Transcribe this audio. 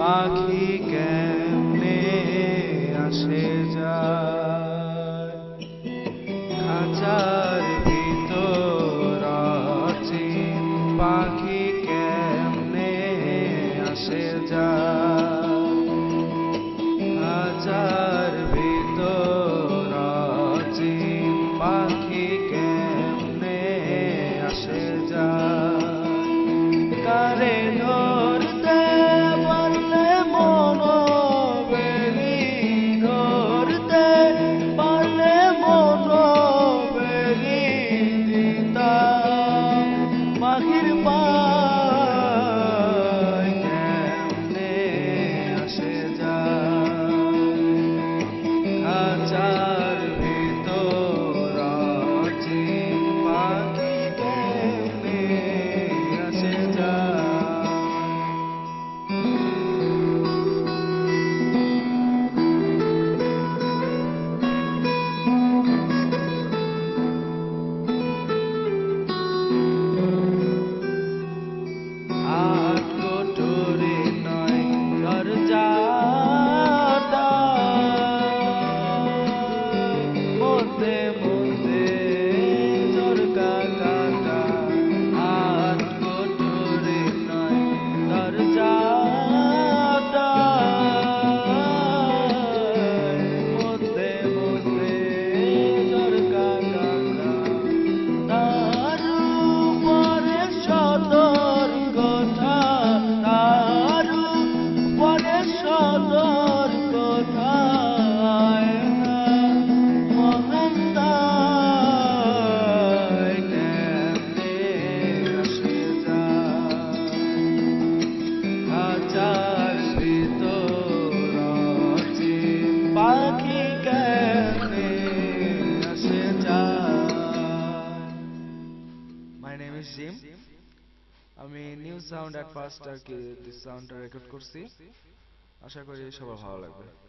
পাখি কেমনে আসে যায় খাঁচার ভিতর অচিন পাখি কেমনে আসে যায় খাঁচার ভিতর অচিন পাখি কেমনে আসে যায় কারে ধরতে পারলে মনোবেলি ধরতে পারলে মনোবেলি দিতাম পাখির পায় কেমনে আসে যায় খাঁচার ভিতর অচিন পাখি কেমনে আসে যায় আট কোটরে নয় দরজাটা মধ্যে মধ্যে ঝরকা কাটা আট কোটরে নয় দরজাটা মধ্যে মধ্যে ঝরকা কাটা তার উপরে সতর্কতা তার উপরে সতর্কতা মহান্তায় কেমনে আসে যায় খাঁচার ভিতর অচিন পাখি কেমনে আসে যায় My name is Jim. আমি নিউ সাউন্ড এট ফার্স্ট আর কি সাউন্ডটা রেকর্ড করছি আশা করি সবার ভালো লাগবে